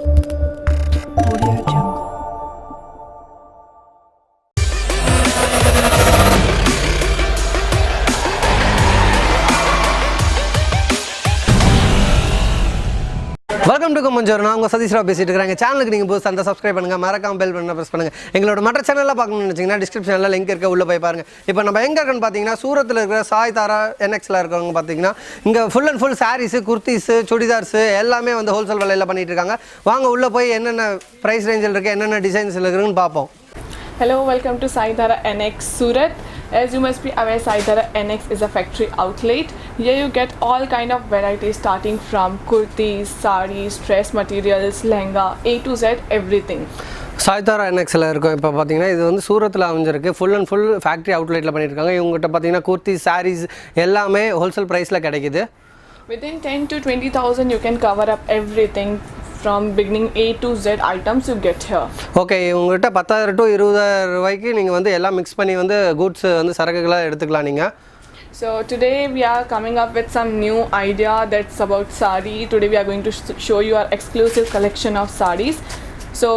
Audio Jungle. Welcome to கமஞ்சர். நான் உங்கள் சதீஷ்ராவ் பேசிட்டு இருக்கிறேன். சேனலுக்கு நீங்கள் போய் அந்த சப்ஸ்கிரைப் பண்ணுங்கள், மறக்காம பெல் பண்ண ப்ரெஸ் பண்ணுங்கள். எங்களோட மற்ற சேனலில் பார்க்கணும்னு நினச்சிங்கன்னா டிஸ்கிரிப்ஷனில் லிங்க் இருக்க உள்ளே போய் பாருங்கள். இப்போ நம்ம எங்கே இருக்குன்னு பார்த்தீங்கன்னா சூரத்தில் இருக்கிற சாய் தாரா NXல இருக்கிறவங்க பார்த்தீங்கன்னா இங்கே full and full saris, kurtis, churidars எல்லாமே வந்து ஹோல்சேல் விலையில் பண்ணிட்டு இருக்காங்க. வாங்க உள்ளே போய் என்னென்ன ப்ரைஸ் ரேஞ்சில் இருக்குது, என்னென்ன டிசைன்ஸில் இருக்குதுன்னு பார்ப்போம். Hello, welcome to Sai Tara NX Surat. As you must be aware, Sai Tara NX is a factory outlet. Here you get all kind of varieties starting from kurtis, sarees, dress materials, lehenga, A to Z, everything. Sai தாரா NXல இருக்கும். இப்போ பார்த்தீங்கன்னா இது வந்து சூரத்தில் அமைஞ்சிருக்கு. Full and full factory அவுட்லெட்டில் பண்ணியிருக்காங்க. இவங்ககிட்ட பார்த்தீங்கன்னா குர்த்தி, சாரீஸ் எல்லாமே ஹோல்சேல் ப்ரைஸில் கிடைக்குது. Within 10 to 20,000 you can cover up everything. From beginning A to Z items you get here. Okay, உங்கள்கிட்ட 10,000 to 20,000 ரூபாய்க்கு நீங்கள் வந்து எல்லாம் மிக்ஸ் பண்ணி வந்து கூட்ஸ் வந்து சரக்குகளாக எடுத்துக்கலாம் நீங்கள். So today we are coming up with some new idea that's about sari. Today we are going to show you our exclusive collection of sarees. So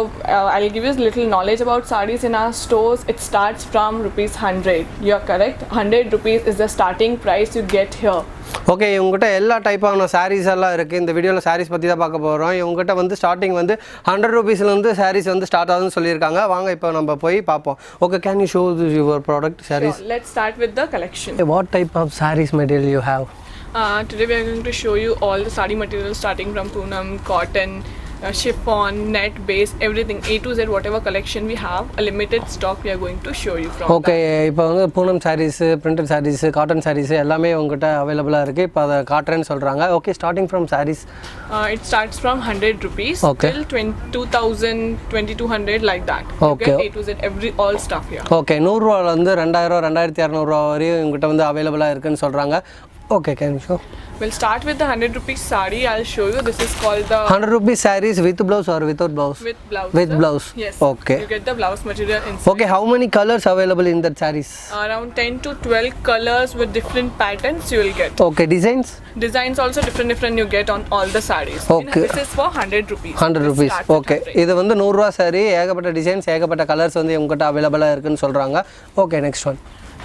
I'll give you a little knowledge about sarees in our stores. It starts from rupees 100. You are correct. 100 rupees is the starting price you get here. Okay, இவங்ககிட்ட எல்லா டைப்பான சாரீஸ் எல்லாம் இருக்குது. இந்த வீடியோவில் சாரீஸ் பற்றி தான் பார்க்க போகிறோம். இவங்ககிட்ட வந்து ஸ்டார்டிங் வந்து 100 ரூபீஸ்லேருந்து சாரீஸ் வந்து ஸ்டார்ட் ஆகுதுன்னு சொல்லியிருக்காங்க. வாங்க இப்போ நம்ம போய் பார்ப்போம். Okay, can you show this your product sarees? Sure. Let's start with the collection. What type of sarees material you have? Today we are going to show you all the sari materials starting from Poonam, cotton, chiffon, net base, everything A to Z, whatever collection we have, a limited stock we are going to show you from. Okay, இப்போ வந்து Poonam sarees, printed sarees, cotton sarees எல்லாமே உங்கள்கிட்ட அவைலபிளாக இருக்குது. இப்போ அதை காட்டுறேன்னு சொல்கிறாங்க. Okay, starting from sarees It starts from 100 rupees till 2,000, 2,200 like that. Okay. You get A to Z, all stuff here. Okay, 100 ரூபாலேருந்து 2,000, 2,200 வரையும் உங்கள்கிட்ட வந்து அவைலபிளாக இருக்குன்னு சொல்கிறாங்க. Okay, can you show? We'll start with the 100 rupees sari. I'll show you. This is called the 100 rupees sarees with blouse or without blouse? with blouse. With blouse. Yes. Okay. You get the blouse material inside. Okay, how many colors available in that sarees? Around 10 to 12 colors with different patterns you will get. Okay, designs? Designs also different you get on all the sarees. Okay. This is for 100 rupees. 100 Let's rupees. start with Okay. 100. இது வந்து 100 ரூபாய் saree, ஏகப்பட்ட designs, ஏகப்பட்ட colours வந்து உங்ககிட்ட அவைலபிளாக இருக்குன்னு சொல்கிறாங்க. Okay, next one.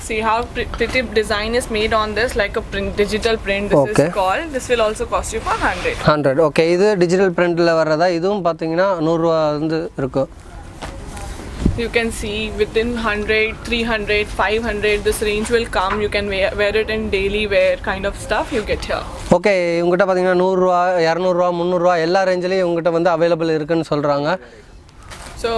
See how pretty design is made on this, like a print, digital print. This Okay. is called. This will also cost you for 100. 100. Okay, இது டிஜிட்டல் பிரிண்டில் வர்றதா? இதுவும் பார்த்தீங்கன்னா 100 ரூபா வந்து இருக்கும். You can see within 100, 300, 500, this range will come. You can wear it in daily wear kind of stuff you get here. Okay, உங்கள்கிட்ட பார்த்தீங்கன்னா 100 ரூபா, 200 ரூபா, 300 ரூபா எல்லா ரேஞ்சிலையும் உங்கள்கிட்ட வந்து அவைலபிள் இருக்குன்னு சொல்கிறாங்க. So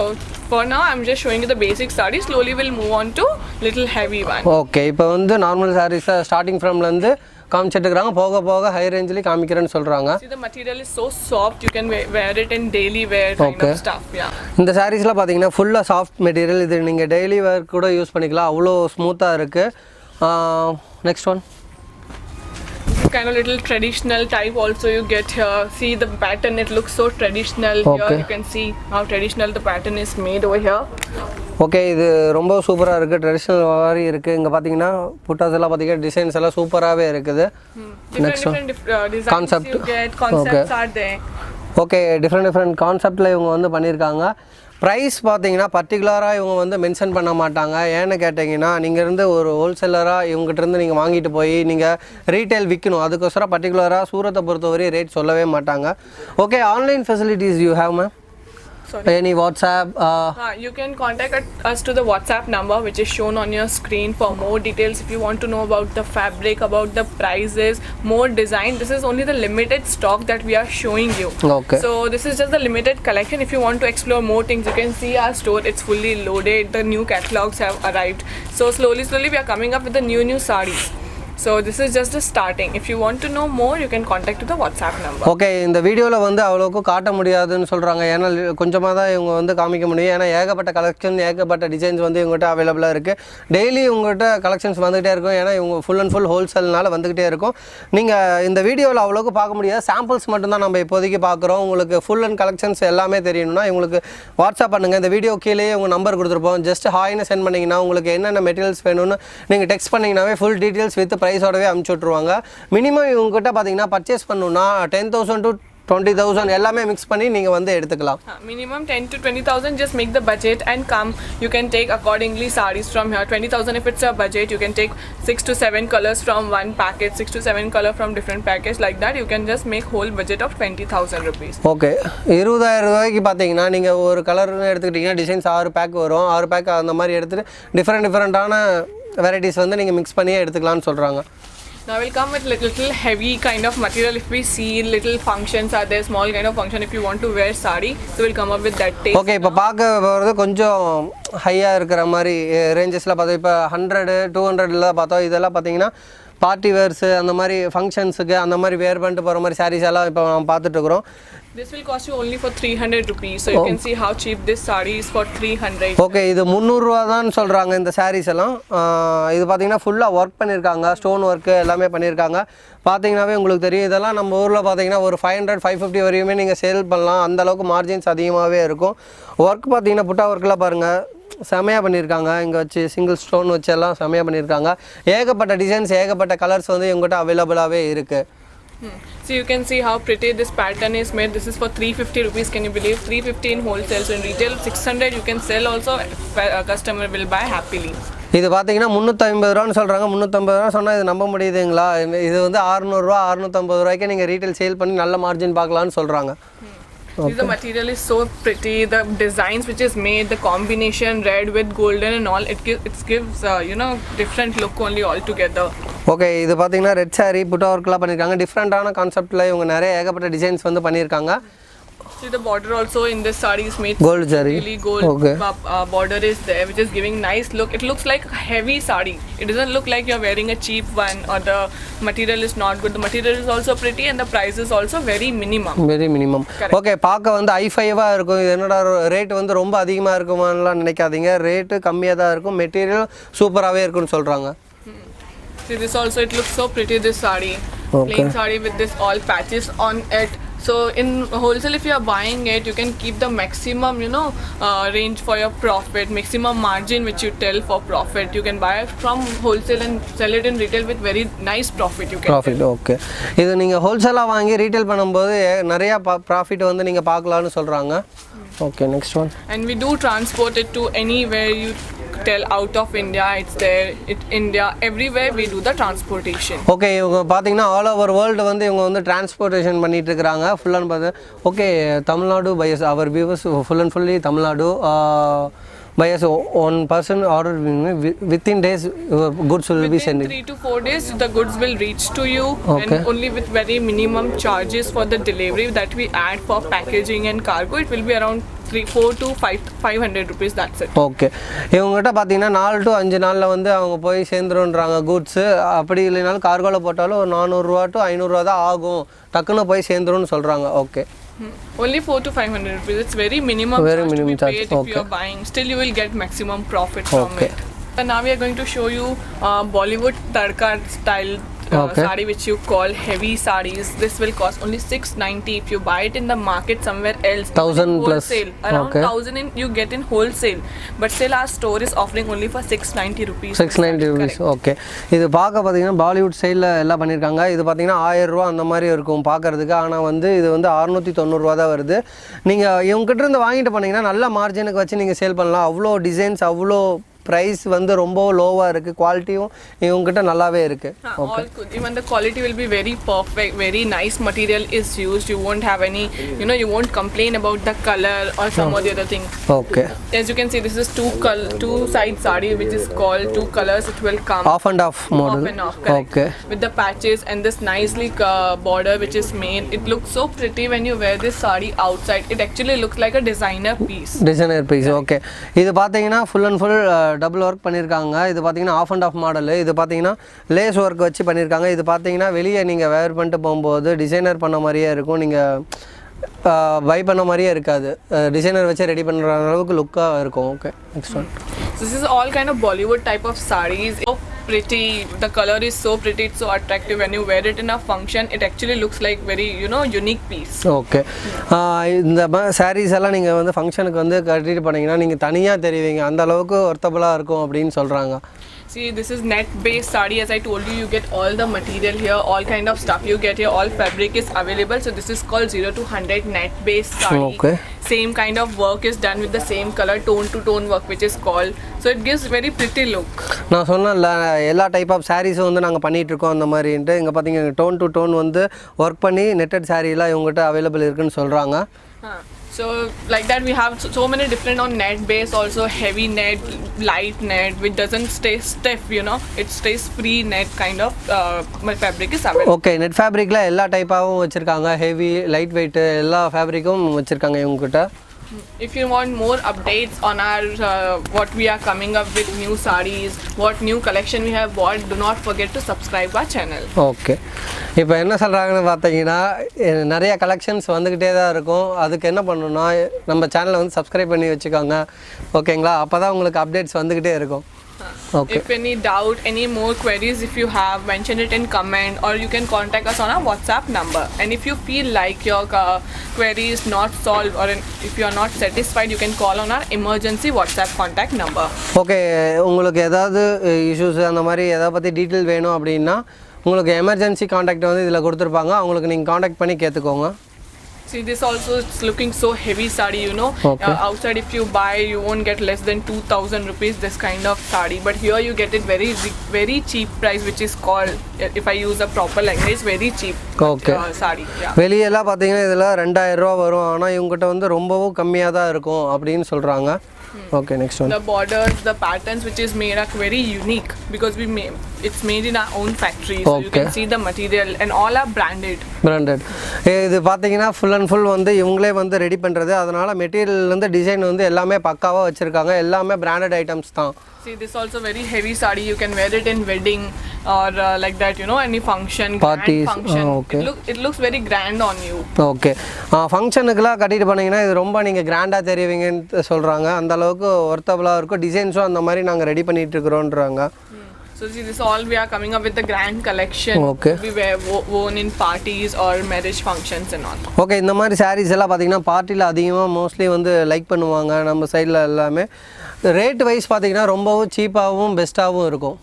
for now I'm just showing you the basic saree. Slowly we'll move on to little heavy one. Okay, இப்போ வந்து நார்மல் சாரீஸை ஸ்டார்டிங் ஃப்ரம்லேருந்து காமிச்சிட்டு இருக்கிறாங்க. போக போக ஹை ரேஞ்சிலேயே காமிக்கிறேன்னு சொல்கிறாங்க. See, the material is so soft, you can wear it in daily wear kind Okay. of stuff. Yeah. இந்த சாரீஸ்லாம் பார்த்தீங்கன்னா ஃபுல்லாக சாஃப்ட் மெட்டீரியல். இது நீங்கள் டெய்லி வேர் கூட யூஸ் பண்ணிக்கலாம். அவ்வளோ ஸ்மூத்தாக இருக்குது. Next one. Kind of little traditional type also you get here. See the pattern, it looks so traditional. Okay. Here you can see how traditional the pattern is made over here. Okay, இது ரொம்ப சூப்பராக இருக்குது. Traditional மாதிரி இருக்குது. இங்கே பார்த்தீங்கன்னா புட்டாஸ் எல்லாம் பார்த்தீங்கன்னா டிசைன்ஸ் எல்லாம் சூப்பராகவே இருக்குது. Different designs Concept. you get. Concepts are there. Okay, different கான்செப்டில் இவங்க வந்து பண்ணியிருக்காங்க. ப்ரைஸ் பார்த்தீங்கன்னா பர்டிகுலராக இவங்க வந்து மென்ஷன் பண்ண மாட்டாங்க. ஏன்னு கேட்டிங்கன்னா நீங்கள் இருந்து ஒரு ஹோல்சேலராக இவங்ககிட்டருந்து நீங்கள் வாங்கிட்டு போய் நீங்கள் ரீட்டைல் விற்கணும். அதுக்கோசரம் பர்டிகுலராக சூரத்தை பொறுத்தவரை ரேட் சொல்லவே மாட்டாங்க. Okay, online facilities you have ma'am? Sorry. Any WhatsApp? You can contact us to the WhatsApp number which is shown on your screen for more details. If you want to know about the fabric, about the prices, more design, this is only the limited stock that we are showing you. Okay. So this is just the limited collection. If you want to explore more things, you can see our store. It's fully loaded. The new catalogs have arrived. So slowly we are coming up with the new sarees. So this is just the starting. If you want to know more, you can contact to the WhatsApp number. Okay, இந்த வீடியோவில் வந்து அவ்வளோக்கு காட்ட முடியாதுன்னு சொல்கிறாங்க. ஏன்னா கொஞ்சமாக தான் இவங்க வந்து காமிக்க முடியும். ஏன்னா ஏகப்பட்ட கலெக்ஷன், ஏகப்பட்ட டிசைன்ஸ் வந்து இவங்ககிட்ட அவைலபிளாக இருக்குது. டெய்லி உங்கள்கிட்ட கலெக்ஷன்ஸ் வந்துகிட்டே இருக்கும். ஏன்னா இவங்க ஃபுல் அண்ட் ஃபுல் ஹோல்சேல்னால வந்துக்கிட்டே இருக்கும். நீங்கள் இந்த வீடியோவில் அவ்வளோக்கு பார்க்க முடியாது. சாம்பிள்ஸ் மட்டும்தான் நம்ம இப்போதைக்கு பார்க்குறோம். உங்களுக்கு ஃபுல் அண்ட் கலெக்ஷன்ஸ் எல்லாமே தெரியணும்னா உங்களுக்கு வாட்ஸ்அப் பண்ணுங்கள். இந்த வீடியோ கீழேயே உங்கள் நம்பர் கொடுத்துருப்போம். ஜஸ்ட் ஹாய்னு சென்ட் பண்ணிங்கன்னா உங்களுக்கு என்னென்ன மெட்டீரியல்ஸ் வேணும்னு நீங்கள் டெக்ஸ்ட் பண்ணிங்கனாவே ஃபுல் டீட்டெயில்ஸ் வித் ப்ரைஸோடவே அனுப்பிச்சி விட்ருவாங்க. மினிமம் இவங்ககிட்ட பார்த்தீங்கன்னா பர்ச்சேஸ் பண்ணணுன்னா 10,000 to 20,000 எல்லாமே மிக்ஸ் பண்ணி நீங்கள் வந்து எடுத்துக்கலாம். Minimum 10 to 20,000, just make the budget and come. You can take accordingly sarees from here. 20,000 if it's a budget, you can take 6 to 7 colors from one package, 6 to 7 color from different package. Like that, you can just make whole budget of 20,000 rupees. Okay 20,000 ரூபாய்க்கு பார்த்தீங்கன்னா நீங்கள் ஒரு கலர்னு எடுத்துக்கிட்டிங்கன்னா designs 6 back வரும். 6 back அந்த மாதிரி எடுத்துகிட்டு டிஃப்ரெண்ட்டான வெரைட்டிஸ் வந்து நீங்கள் மிக்ஸ் பண்ணியே எடுத்துக்கலாம்னு சொல்கிறாங்க. Now we'll come with little heavy kind of material. If we see little functions are there, small kind of function, if you want to wear sari, so we'll come up with that taste. Okay இப்போ பார்க்க போகிறது கொஞ்சம் ஹையாக இருக்கிற மாதிரி ரேஞ்சஸில் பார்த்தோம். இப்போ 100 200 பார்த்தோம். இதெல்லாம் பார்த்தீங்கன்னா பார்ட்டி வேர்ஸு அந்த மாதிரி ஃபங்க்ஷன்ஸுக்கு அந்த மாதிரி வேர் பண்ணிட்டு போகிற மாதிரி சாரீஸ் எல்லாம் இப்போ நம்ம பார்த்துட்டு இருக்கிறோம். This will cost you only for 300 rupees. So you can see how cheap this saree is for 300. Okay இது 300 ரூபா தான் சொல்கிறாங்க இந்த சாரீஸ் எல்லாம். இது பார்த்தீங்கன்னா ஃபுல்லாக ஒர்க் பண்ணியிருக்காங்க, ஸ்டோன் ஒர்க்கு எல்லாமே பண்ணியிருக்காங்க. பார்த்தீங்கன்னாவே உங்களுக்கு தெரியும். இதெல்லாம் நம்ம ஊரில் பார்த்தீங்கன்னா ஒரு 500 550 வரையுமே நீங்கள் சேல் பண்ணலாம். அந்தளவுக்கு மார்ஜின்ஸ் அதிகமாகவே இருக்கும். ஒர்க் பார்த்தீங்கன்னா புட்டா ஒர்க்கெலாம் பாருங்கள் செமையாக பண்ணியிருக்காங்க. இங்கே வச்சு சிங்கிள் ஸ்டோன் வச்சு எல்லாம் செமையாக பண்ணியிருக்காங்க. ஏகப்பட்ட டிசைன்ஸ் ஏகப்பட்ட கலர்ஸ் வந்து இவங்ககிட்ட அவைலபிளாகவே இருக்குது. So you can see how pretty this pattern is made. This is for 350 rupees. Can you believe? 350 in wholesale. So in retail 600 you can sell also. A customer will buy happily. இது பார்த்தீங்கன்னா 350 ரூபான்னு சொல்கிறாங்க. 350 ரூபா சொன்னால் இது நம்ப முடியுதுங்களா? இது வந்து 600 ரூபா 650 ரூபாய்க்கு நீங்கள் ரீட்டைல் சேல் பண்ணி நல்ல மார்ஜின் பார்க்கலான்னு சொல்கிறாங்க. Okay. The material is so pretty. The designs which is made, the combination red with golden and all, it gives different look only altogether. Okay இது பார்த்தீங்கன்னா ரெட் சாரீ புட்டா ஒர்க்லாம் பண்ணியிருக்காங்க. டிஃப்ரெண்ட்டான கான்செப்டில் இவங்க நிறைய ஏகப்பட்ட டிசைன்ஸ் வந்து பண்ணியிருக்காங்க. See the border also in this saree is made gold saree. Really gold. Okay. Border is there which is giving nice look. It looks like a heavy saree. It doesn't look like you're wearing a cheap one or the material is not good. The material is also pretty and the price is also very minimum. Very minimum. Okay பார்க்க வந்து ஐஃபைவாக இருக்கும். இது என்னடா rate வந்து ரொம்ப அதிகமாக இருக்குமான்லாம் நினைக்காதீங்க. Rate கம்மியாக தான் இருக்கும். மெட்டீரியல் சூப்பராகவே இருக்குன்னு சொல்கிறாங்க. See this also, it looks so pretty, this saree. Okay. Plain saree with this all patches on it. So in wholesale if you are buying it, you can keep the maximum range for your profit, maximum margin which you tell for profit. You can buy it from wholesale and sell it in retail with very nice profit you can profit. Okay இது நீங்கள் ஹோல்சேலாக வாங்கி retail பண்ணும்போது நிறையா profit வந்து நீங்கள் பார்க்கலான்னு சொல்கிறாங்க. Okay next one. And we do transport it to anywhere you tell out of India. It's there, India, everywhere we do the transportation. Okay இவங்க பார்த்தீங்கன்னா ஆல் ஓவர் வேர்ல்டு வந்து இவங்க வந்து டிரான்ஸ்போர்ட்டேஷன் பண்ணிட்டு இருக்கிறாங்க ஃபுல் அண்ட் பார்த்து. Okay Tamil Nadu buyers our viewers full and fully Tamil Nadu buyers one person order within days goods will be sending. 3 to 4 days the goods will reach to you. Okay. And only with very minimum charges for the delivery that we add for packaging and cargo. It will be around 4 to 500 rupees. That's it. Okay இவங்ககிட்ட பார்த்தீங்கன்னா 4 to 5 நாளில் வந்து அவங்க போய் சேர்ந்துருன்றாங்க goods. அப்படி இல்லைனாலும் கார்கோவில் போட்டாலும் ஒரு 400 ரூபா to 500 ரூபா தான் ஆகும். டக்குன்னு போய் சேர்ந்துருன்னு சொல்கிறாங்க. Okay Only 4 to 500 rupees. It's very minimum charge to be paid if you are buying. Still you will get maximum profit from it. And now we are going to show you Bollywood Tadka style saree which you call heavy sarees. This will cost only 690 if you buy it in the market somewhere else. 1000 plus. Around 1000 you get in wholesale. But still our store is offering only for 690 rupees. 690 rupees. Okay இது பார்க்க பார்த்தீங்கன்னா பாலிவுட் சைடில் எல்லாம் பண்ணியிருக்காங்க. இது பார்த்தீங்கன்னா 1000 ரூபா அந்த மாதிரி இருக்கும் பார்க்கறதுக்கு. ஆனால் வந்து இது வந்து 690 ரூபா தான் வருது. நீங்கள் இவங்ககிட்ட இருந்து வாங்கிட்டு போனீங்கன்னா நல்ல மார்ஜினுக்கு வச்சு நீங்கள் சேல் பண்ணலாம். அவ்வளோ டிசைன்ஸ் அவ்வளோ ப்ரைஸ் வந்து ரொம்ப லோவாக இருக்குது. குவாலிட்டியும் இவங்ககிட்ட நல்லாவே இருக்குது. All good. Even the quality will be very perfect. Very nice material is used. You won't have any, you won't complain about the color or some or the other thing. Okay. As you can see, this is two side saree which is called two colors. It will come off and off model. Off and off, correct. Okay. With the patches and this nicely border which is made. It looks so pretty when you wear this saree outside. It actually looks like a designer piece. Designer piece. Okay. இது பார்த்தீங்கன்னா full and full double work பண்ணியிருக்காங்க. இது பார்த்தீங்கன்னா of and half model. இது பார்த்தீங்கன்னா lace work வச்சு பண்ணியிருக்காங்க. இது பார்த்தீங்கன்னா வெளியே நீங்கள் வேர் பண்ணிட்டு போகும்போது டிசைனர் பண்ண மாதிரியே இருக்கும். நீங்கள் பை பண்ண மாதிரியே இருக்காது. டிசைனர் வச்சு ரெடி பண்ணுற அளவுக்கு லுக்காக இருக்கும். Okay next one. This is all kind of Bollywood type of sarees. So pretty, the color is so pretty, it's so attractive. When you wear it in a function, it actually looks like very unique piece. Okay இந்த சாரீஸ் எல்லாம் நீங்கள் வந்து ஃபங்க்ஷனுக்கு வந்து கட்டிட்டு போனீங்கன்னா நீங்கள் தனியாக தெரிவிங்க. அந்த அளவுக்கு ஒர்த்தபுளாக இருக்கும் அப்படின்னு சொல்கிறாங்க. See, this is net-based sari. As I told you, you get all the material here, all kind of stuff you get here. All fabric is available. So this is called 0 to 100 net-based sari. Okay. Same kind of work is done with the same color, tone to tone work, which is called. So it gives very pretty look. நான் சொன்னேன்ல எல்லா type of சாரீஸும் வந்து நாங்கள் பண்ணிகிட்ருக்கோம் அந்த மாதிரின்ட்டு இங்கே பார்த்தீங்கன்னா tone to tone வந்து ஒர்க் பண்ணி நெட்டட் சாரீலாம் இவங்ககிட்ட அவைலபிள் இருக்குன்னு சொல்கிறாங்க. So like that we have so many different on net base, also heavy net, light net, which doesn't stay stiff, you know, it stays free net kind of fabric is available. Okay, net ஃபேப்ரிக்கில் எல்லா டைப்பாகவும் வச்சுருக்காங்க, heavy light weight எல்லா ஃபேப்ரிக்கும் வச்சுருக்காங்க இவங்ககிட்ட. If you want more updates on our what we are coming up with new sarees, what new collection we have bought, do not forget to subscribe our channel. Okay, இப்போ என்ன சொல்கிறாங்கன்னு பார்த்தீங்கன்னா நிறைய collections வந்துக்கிட்டே தான் இருக்கும். அதுக்கு என்ன பண்ணணும்னா நம்ம சேனலை வந்து சப்ஸ்கிரைப் பண்ணி வச்சுக்கோங்க, ஓகேங்களா? அப்போ தான் உங்களுக்கு அப்டேட்ஸ் வந்துக்கிட்டே இருக்கும். Okay. If any doubt, any more queries, if you have, mention it in comment, or you can contact us on our WhatsApp number. And if you feel like your query is not solved, or if you are not satisfied, you can call on our emergency WhatsApp contact number. Okay, உங்களுக்கு ஏதாவது issues அந்த மாதிரி எதாவது பற்றி detail வேணும் அப்படின்னா உங்களுக்கு emergency contact வந்து இதில் கொடுத்துருப்பாங்க, அவங்களுக்கு நீங்கள் காண்டாக்ட் பண்ணி கேட்டுக்கோங்க. See, this also is looking so heavy sari, you know. Okay. Outside if you buy, you won't get less than 2,000 rupees this kind of sari. But here you get it very cheap price, which is called, if I use a proper language, very cheap. Okay. Sari. Yeah. வெளியெல்லாம் பார்த்தீங்கன்னா இதில் 2000 ரூபா வரும், ஆனால் இவங்ககிட்ட வந்து ரொம்பவும் கம்மியாக தான் இருக்கும் அப்படின்னு சொல்கிறாங்க. Okay, next one. The borders, the patterns which is made are very unique because it's made in our own factory. So you can see the material and all are branded. இது பார்த்தீங்கன்னா ஃபுல் அண்ட் ஃபுல் வந்து இவங்களே வந்து ready பண்ணுறது, அதனால் material வந்து design வந்து எல்லாமே பக்காவாக வச்சுருக்காங்க, எல்லாமே பிராண்டட் ஐட்டம்ஸ் தான். See, this also very heavy sari. You can wear it in wedding or like that, you know, any function, parties. Grand function. Okay. It looks very grand on you. Okay, ஃபங்க்ஷனுக்குலாம் கட்டிட்டு போனீங்கன்னா இது ரொம்ப நீங்கள் கிராண்டாக தெரிவிங்கன்னு சொல்கிறாங்க, அந்த அளவுக்கு ஒர்த்தபுளாக இருக்கும். டிசைன்ஸும் அந்த மாதிரி நாங்கள் ரெடி பண்ணிகிட்டு இருக்கிறோன்றாங்க. So see, this all we are coming up with the grand collection. Okay. We wear worn in parties or marriage functions and all. Okay, இந்த மாதிரி சாரீஸ் எல்லாம் பார்த்தீங்கன்னா பார்ட்டியில் அதிகமாக மோஸ்ட்லி வந்து லைக் பண்ணுவாங்க நம்ம சைடில் எல்லாமே. ரேட் வைஸ் பார்த்தீங்கன்னா ரொம்பவும் சீப்பாகவும் பெஸ்ட்டாகவும் இருக்கும்.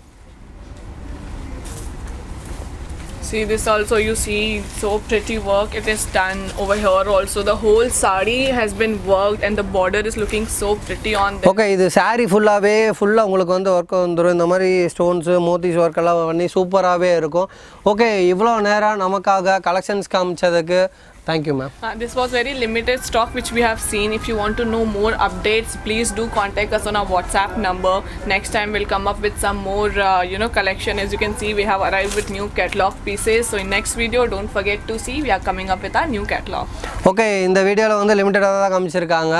See, this also you see so pretty work it is done over here also. The whole sari has been worked and the border is looking so pretty on them. Okay, இது சாரீ ஃபுல்லாகவே உங்களுக்கு வந்து work வந்துடும். இந்த மாதிரி stones மோத்திஸ் work எல்லாம் பண்ணி சூப்பராகவே இருக்கும். ஓகே, இவ்வளோ நேரம் நமக்காக collections காமிச்சதுக்கு thank you, ma'am. This was very limited stock which we have seen. If you want to know more updates, please do contact us on our WhatsApp number. Next time we'll come up with some more collection. As you can see, we have arrived with new catalog pieces. So in next video, don't forget to see we are coming up with our new catalog. Okay, இந்த வீடியோவில் வந்து லிமிட்டடாக தான் காமிச்சிருக்காங்க.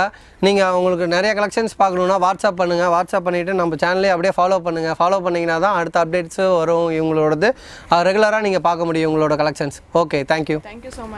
நீங்கள் உங்களுக்கு நிறைய collections பார்க்கணுன்னா WhatsApp பண்ணுங்கள், வாட்ஸ்அப் பண்ணிவிட்டு நம்ம சேனலே அப்படியே ஃபாலோ பண்ணுங்கள். ஃபாலோ பண்ணிங்கன்னா தான் அடுத்த அப்டேட்ஸு வரும் இவங்களோடது. ரெகுலராக நீங்கள் பார்க்க முடியும் உங்களோட collections. Okay, thank you. Thank you so much.